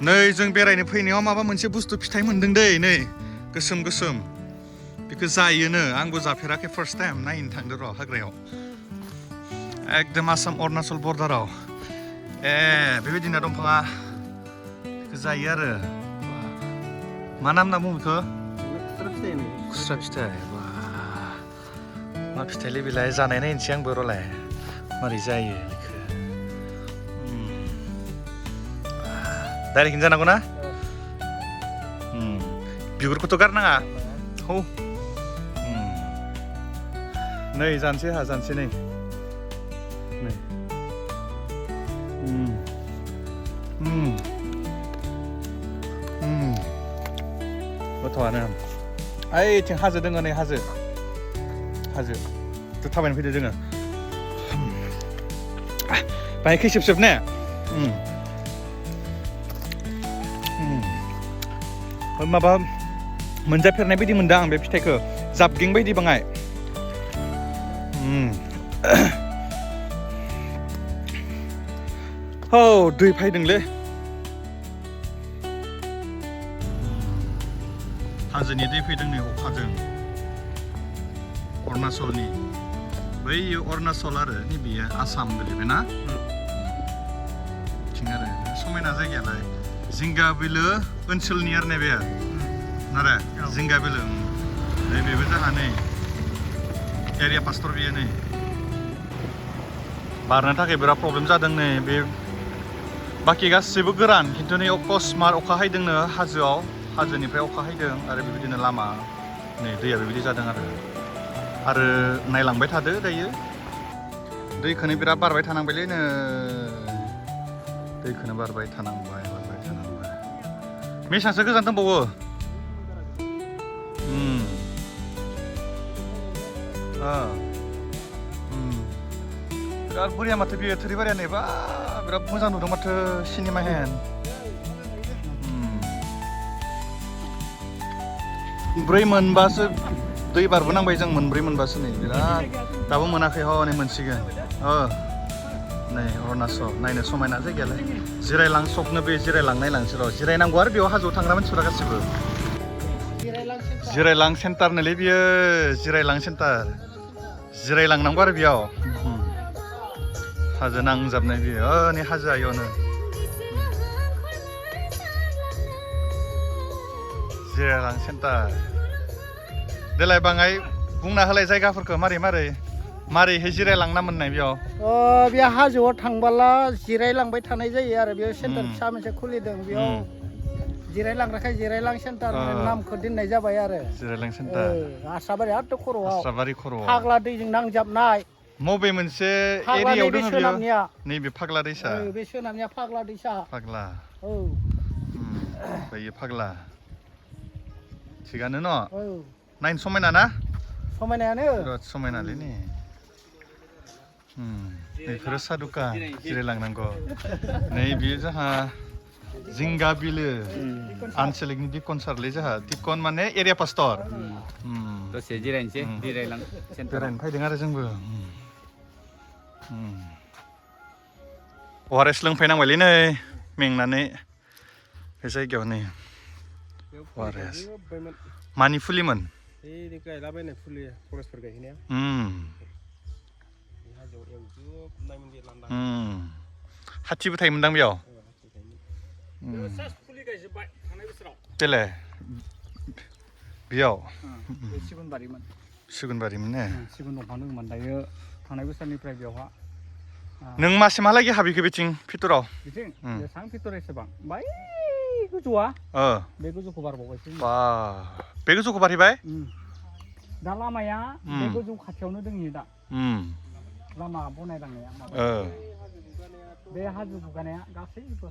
नै जों बेरायनो फैनायाव माबा मोनसे बुस्थु फिथाइ मोनदों दै नै गोसोम गोसोम बेखौ जायोनो आंबो जाफेराखै फार्स्ट टाइम नायनो थांदो र' हाग्रायाव एकदम आसाम अरुणाचल बर्डाराव बेबायदिनो दंफाङा बेखौ जायो आरो मा नाम होनना बुङो बेखौ खुस्रा फिथाइ मा फिथाइलै बेलाय जानाय नायनोसै आंबो र'लाय मारै जायो बेखौ डाइरेक्टनो जानांगौ ना बिगुरखौथ' गारनाङा हौ नै जानोसै हा जानोसै नै गोथावानो ओइथिं हाजो दङ नै हाजो थाबायनो फैदो जोङो बाहाय खैसिब ने माबा मोनजाफेरनाय बायदि मोनदों आं बे फिथाइखौ जाबगिं बायदि बाङाय दै फैदोंलै हाजोनि दै फैदों नै अखाजों अरुणाचलनि बै अरुणाचल आरो नैबेयो आसाम गोलैबाय ना थिं आरो समायना जायगायालाय जिंगा बिलो ओनसोलनि आरो नैबे नारे जिंगा बिलो नैबेबो जोंहा नै एरिया पास्टर बेयो नै बारनो थाखाय बिराद प्रब्लेम जादों नै बे बाखि गासैबो गोरान खिन्थु नै अकस्मात अखा हायदोंनो हाजोआव हाजोनिफ्राय अखा हायदों आरो बेबायदिनो लामा नै दैया बेबायदि जादों आरो नायलांबाय थादो दायो दैखौनो बिराद बारबाय थानांबायलै नो दैखौनो बारबाय थानांबाय बेसेबांसो गोजान दंबावो बिराद बरिया माथो बेयो थोरिबारिया नै बा बिराद मोजां नुदों माथो सिनेमा हेन ब्रै मोनबासो दै बारबोनांबाय जों मोनब्रै मोनबासो नै बिराद दाबो मोनाखै नै मोनसिगोन नै अरुणाचल नायनो समायना जायगायालाय जिरायलां सबनो बे जिरायलां नायलांसै र' जिरायनांगौ आरो बेयाव हाजोआव थांग्रा मानसिफोरा गासिबो जिरायलां सेन्टार नोलै बियो जिरायलां सेन्टार जिरायलांनांगौ आरो बेयाव हाजो नांजाबनाय बियो नै हाजोआ इयावनो जिरायलां सेन्टार देलाय बाङाय बुंना होलाय जायगाफोरखौ मारैहाय जिरायलांना मोननाय बेयाव बे हाजोआव थांबोला जिरायलांबाय थानाय जायो आरो बेयाव सेन्टार फिसा मोनसे खुलिदों बेयाव जिरायलांग्राखाय जिरायलां सेन्टार नामखौ दोननाय जाबाय आरो जिरायलां सेन्टार आस्राबारि खर'आव खर'आव फाग्ला दैजों नांजाबनाय मबे मोनसे एरियायाव दङ बेयो सोनाबनिया नैबे फाग्ला दैसा बे सोनाबनिया फाग्ला दैसा बेयो फाग्ला थिगानो न नायनो समायना ना समायनायानो बिराद समायनालै नै बेफोरो साहा दुखान जिरायलांनांगौ नै बेयो जोंहा जिंगा बिलो आनसलिकनि दिकनसारलै जोंहा दिकन माने एरिया पास्टर दसे जिरायनोसै बेरायनो फैदों आरो जोंबो अआरएस लोंफैनांबायलै नै मेंनानै बे जायगायाव नै अआरएस मानि फुलिमोन गायलाबायनाय फुलि फरेस्टफोर गायहैनाया हाथिबो थायोमोनदां बेयाव देलाय बेयाव सिगुनबारिमोन ने सिगुन दंफां दंमोन दायो थांनाय बोसोरनिफ्राय बेवहा नों मासिमहालागै हाबैखो बिथिं भितराव बेसेबां भितर एसेबां बै गोजौआ बे गोजौखौ बारबावबायसो बे गोजौखौ बारहैबाय दा लामाया बे गोजौ खाथियावनो दंयो दा लामा बनायलांनाया बे हाजो गुगानाया गासैबो